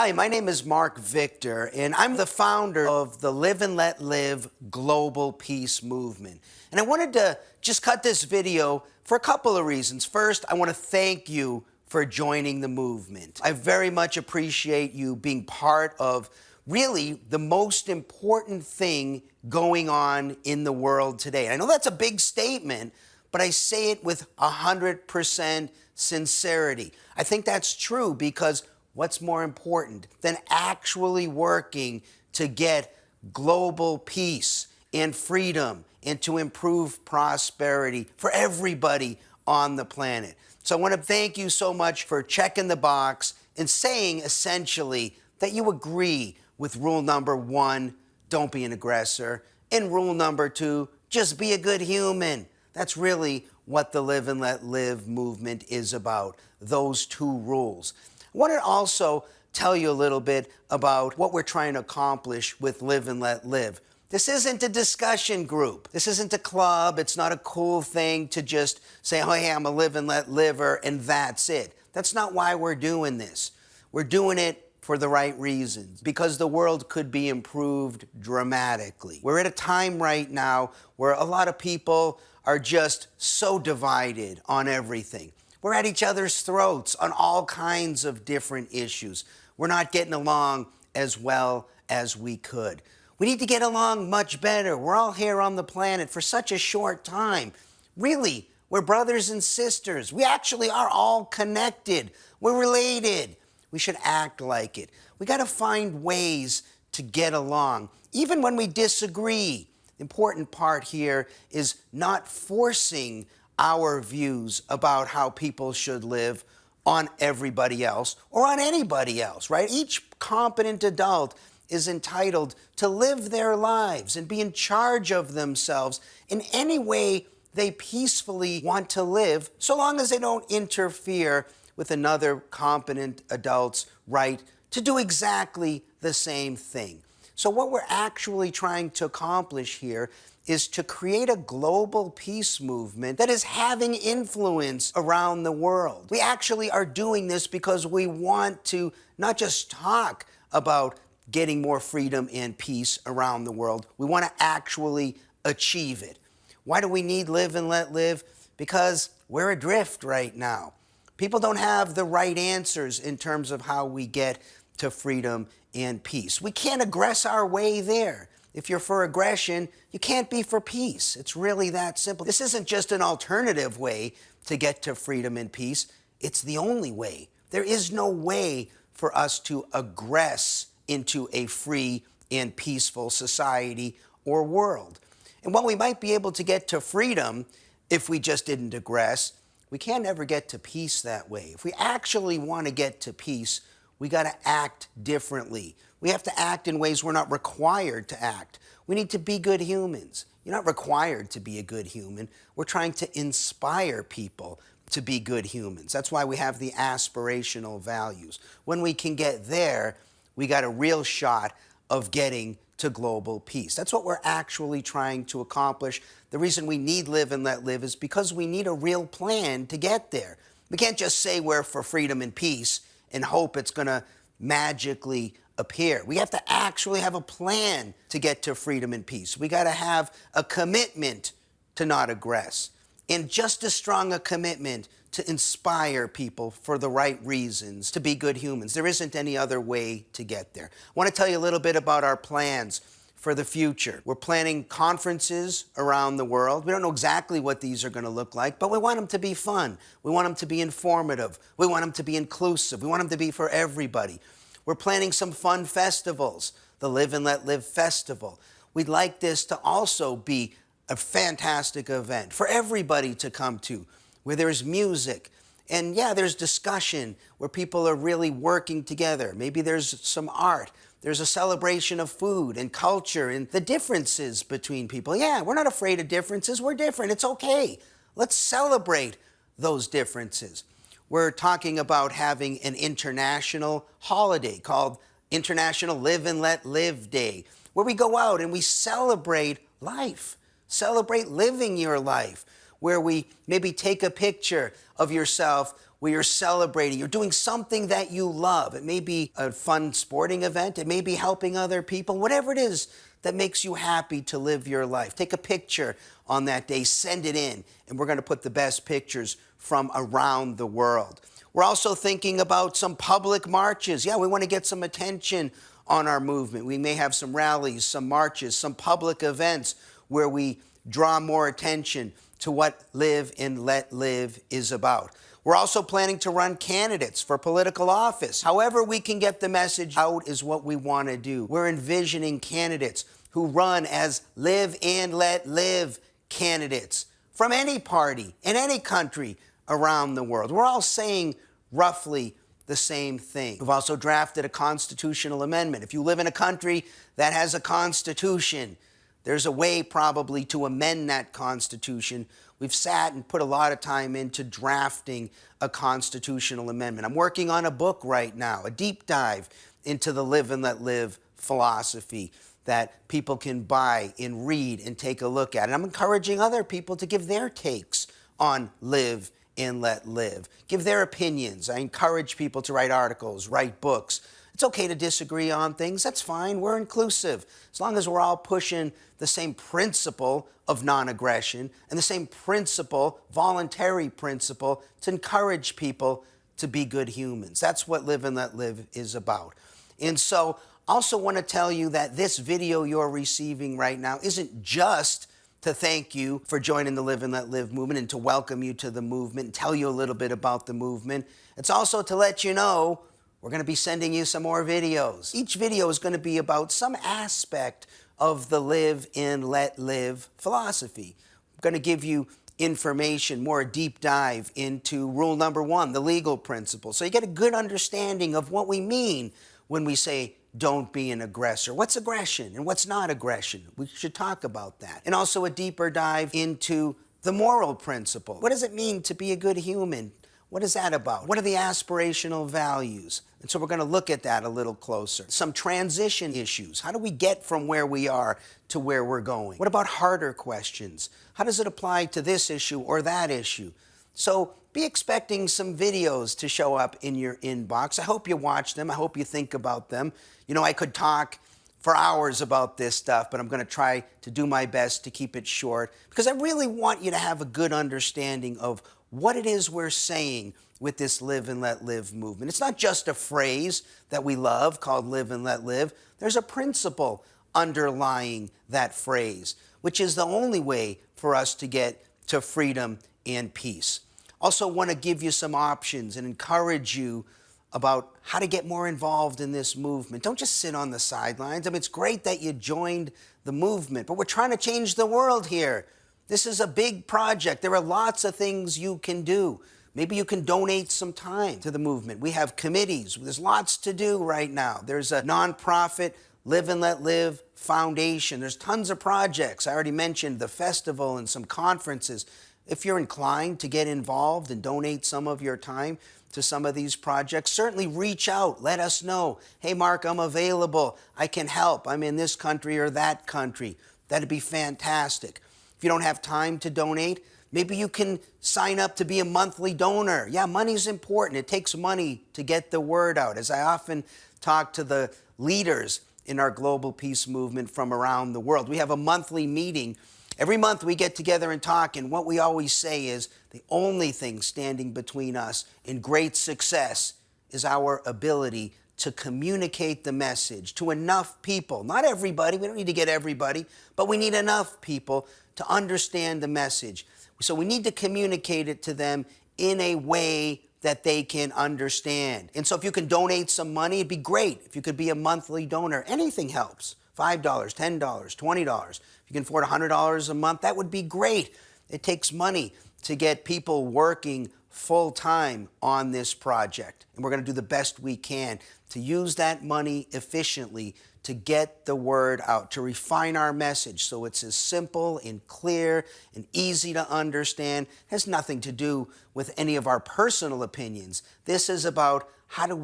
Hi, my name is Mark Victor, and I'm the founder of the Live and Let Live Global Peace Movement. And I wanted to just cut this video for a couple of reasons. First, I want to thank you for joining the movement. I very much appreciate you being part of really the most important thing going on in the world today. I know that's a big statement, but I say it with 100% sincerity. I think that's true because what's more important than actually working to get global peace and freedom and to improve prosperity for everybody on the planet? So I want to thank you so much for checking the box and saying essentially that you agree with rule number 1, don't be an aggressor, and rule number 2, just be a good human. That's really what the Live and Let Live movement is about, those 2 rules. I want to also tell you a little bit about what we're trying to accomplish with Live and Let Live. This isn't a discussion group. This isn't a club. It's not a cool thing to just say, oh, hey, I'm a Live and Let Liver, and that's it. That's not why we're doing this. We're doing it for the right reasons, because the world could be improved dramatically. We're at a time right now where a lot of people are just so divided on everything. We're at each other's throats on all kinds of different issues. We're not getting along as well as we could. We need to get along much better. We're all here on the planet for such a short time. Really, we're brothers and sisters. We actually are all connected. We're related. We should act like it. We got to find ways to get along, even when we disagree. The important part here is not forcing our views about how people should live on everybody else or on anybody else, right? Each competent adult is entitled to live their lives and be in charge of themselves in any way they peacefully want to live, so long as they don't interfere with another competent adult's right to do exactly the same thing. So what we're actually trying to accomplish here is to create a global peace movement that is having influence around the world. We actually are doing this because we want to not just talk about getting more freedom and peace around the world. We want to actually achieve it. Why do we need Live and Let Live? Because we're adrift right now. People don't have the right answers in terms of how we get to freedom and peace. We can't aggress our way there. If you're for aggression, you can't be for peace. It's really that simple. This isn't just an alternative way to get to freedom and peace. It's the only way. There is no way for us to aggress into a free and peaceful society or world. And while we might be able to get to freedom if we just didn't aggress, we can't ever get to peace that way. If we actually want to get to peace, we got to act differently. We have to act in ways we're not required to act. We need to be good humans. You're not required to be a good human. We're trying to inspire people to be good humans. That's why we have the aspirational values. When we can get there, we got a real shot of getting to global peace. That's what we're actually trying to accomplish. The reason we need Live and Let Live is because we need a real plan to get there. We can't just say we're for freedom and peace and hope it's going to magically appear. We have to actually have a plan to get to freedom and peace. We got to have a commitment to not aggress, and just as strong a commitment to inspire people for the right reasons to be good humans. There isn't any other way to get there. I want to tell you a little bit about our plans for the future. We're planning conferences around the world. We don't know exactly what these are going to look like, but we want them to be fun. We want them to be informative. We want them to be inclusive. We want them to be for everybody. We're planning some fun festivals, the Live and Let Live Festival. We'd like this to also be a fantastic event for everybody to come to, where there's music and, yeah, there's discussion, where people are really working together. Maybe there's some art. There's a celebration of food and culture and the differences between people. Yeah, we're not afraid of differences. We're different. It's okay. Let's celebrate those differences. We're talking about having an international holiday called International Live and Let Live Day, where we go out and we celebrate life, celebrate living your life. where we maybe take a picture of yourself where you're celebrating, you're doing something that you love. It may be a fun sporting event, it may be helping other people, whatever it is that makes you happy to live your life. Take a picture on that day, send it in, and we're going to put the best pictures from around the world. We're also thinking about some public marches. Yeah, we want to get some attention on our movement. We may have some rallies, some marches, some public events where we draw more attention to what Live and Let Live is about. We're also planning to run candidates for political office. However we can get the message out is what we want to do. We're envisioning candidates who run as Live and Let Live candidates from any party in any country around the world. We're all saying roughly the same thing. We've also drafted a constitutional amendment. If you live in a country that has a constitution, there's a way probably to amend that constitution. We've sat and put a lot of time into drafting a constitutional amendment. I'm working on a book right now, a deep dive into the Live and Let Live philosophy that people can buy and read and take a look at. And I'm encouraging other people to give their takes on Live and Let Live. Give their opinions. I encourage people to write articles, write books. It's okay to disagree on things. That's fine. We're inclusive. As long as we're all pushing the same principle of non-aggression and the same principle, voluntary principle, to encourage people to be good humans. That's what Live and Let Live is about. And so I also want to tell you that this video you're receiving right now isn't just to thank you for joining the Live and Let Live movement and to welcome you to the movement and tell you a little bit about the movement. It's also to let you know we're going to be sending you some more videos. Each video is going to be about some aspect of the Live and Let Live philosophy. I'm going to give you information, more deep dive into rule number 1, the legal principle. So you get a good understanding of what we mean when we say don't be an aggressor. What's aggression and what's not aggression? We should talk about that. And also a deeper dive into the moral principle. What does it mean to be a good human? What is that about? What are the aspirational values? And so we're going to look at that a little closer. Some transition issues. How do we get from where we are to where we're going? What about harder questions? How does it apply to this issue or that issue? So be expecting some videos to show up in your inbox. I hope you watch them. I hope you think about them. You know, I could talk for hours about this stuff, but I'm going to try to do my best to keep it short because I really want you to have a good understanding of what it is we're saying with this Live and Let Live movement. It's not just a phrase that we love called Live and Let Live. There's a principle underlying that phrase, which is the only way for us to get to freedom and peace. Also want to give you some options and encourage you about how to get more involved in this movement. Don't just sit on the sidelines. I mean, it's great that you joined the movement, but we're trying to change the world here. This is a big project. There are lots of things you can do. Maybe you can donate some time to the movement. We have committees. There's lots to do right now. There's a nonprofit Live and Let Live Foundation. There's tons of projects. I already mentioned the festival and some conferences. If you're inclined to get involved and donate some of your time to some of these projects, certainly reach out. Let us know. Hey, Mark, I'm available. I can help. I'm in this country or that country. That'd be fantastic. If you don't have time to donate, maybe you can sign up to be a monthly donor. Yeah, money's important. It takes money to get the word out. As I often talk to the leaders in our global peace movement from around the world, we have a monthly meeting. Every month we get together and talk, and what we always say is the only thing standing between us and great success is our ability to communicate the message to enough people. Not everybody, we don't need to get everybody, but we need enough people to understand the message. So we need to communicate it to them in a way that they can understand. And so if you can donate some money, it'd be great. If you could be a monthly donor, anything helps. $5, $10, $20. If you can afford $100 a month, that would be great. It takes money to get people working full-time on this project. And we're going to do the best we can to use that money efficiently to get the word out, to refine our message so it's as simple and clear and easy to understand. It has nothing to do with any of our personal opinions. This is about how can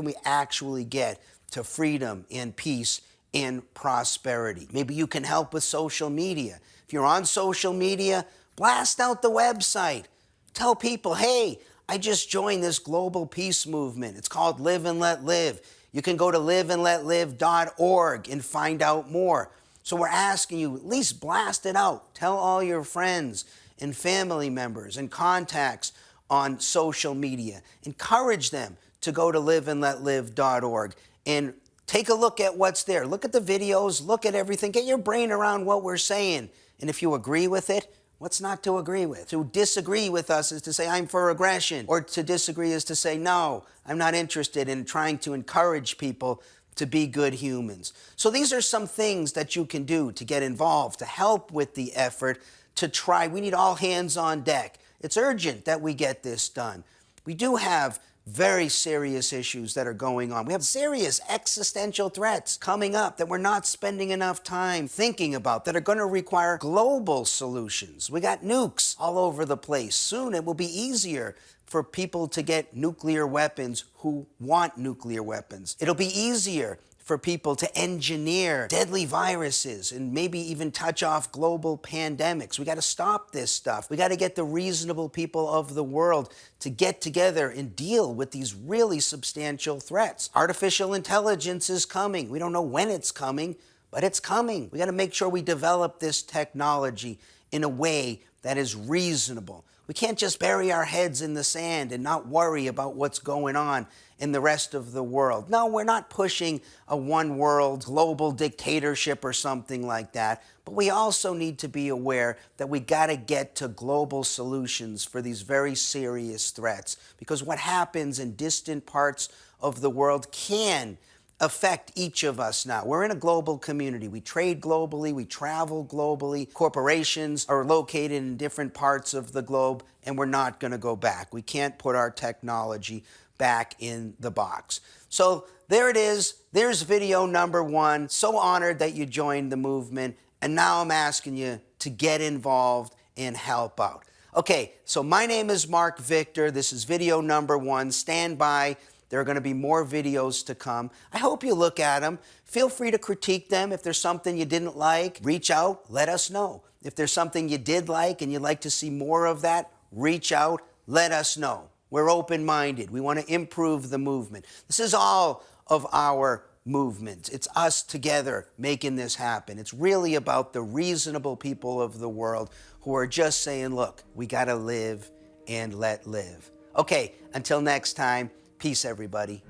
we actually get to freedom and peace and prosperity. Maybe you can help with social media. If you're on social media, Blast out the website. Tell people, hey, I just joined this global peace movement. It's called Live and Let Live. You can go to liveandletlive.org and find out more. So we're asking you, at least blast it out. Tell all your friends and family members and contacts on social media. Encourage them to go to liveandletlive.org and take a look at what's there. Look at the videos, look at everything, get your brain around what we're saying. And if you agree with it, what's not to agree with? To disagree with us is to say, I'm for aggression. Or to disagree is to say, no, I'm not interested in trying to encourage people to be good humans. So these are some things that you can do to get involved, to help with the effort, to try. We need all hands on deck. It's urgent that we get this done. We do have very serious issues that are going on. We have serious existential threats coming up that we're not spending enough time thinking about, that are going to require global solutions. We got nukes all over the place. Soon it will be easier for people to get nuclear weapons who want nuclear weapons. It'll be easier for people to engineer deadly viruses and maybe even touch off global pandemics. We got to stop this stuff. We got to get the reasonable people of the world to get together and deal with these really substantial threats. Artificial intelligence is coming. We don't know when it's coming, but it's coming. We got to make sure we develop this technology in a way that is reasonable. We can't just bury our heads in the sand and not worry about what's going on in the rest of the world. No, we're not pushing a one-world global dictatorship or something like that, but we also need to be aware that we got to get to global solutions for these very serious threats, because what happens in distant parts of the world can affect each of us now. We're in a global community. We trade globally, we travel globally. Corporations are located in different parts of the globe, and we're not going to go back. We can't put our technology back in the box. So there it is. There's video number 1. So honored that you joined the movement, and now I'm asking you to get involved and help out. Okay, so my name is Mark Victor. This is video number 1. Stand by. There are going to be more videos to come. I hope you look at them. Feel free to critique them. If there's something you didn't like, reach out, let us know. If there's something you did like and you'd like to see more of that, reach out, let us know. We're open-minded. We want to improve the movement. This is all of our movement. It's us together making this happen. It's really about the reasonable people of the world who are just saying, look, we got to live and let live. Okay, until next time, peace, everybody.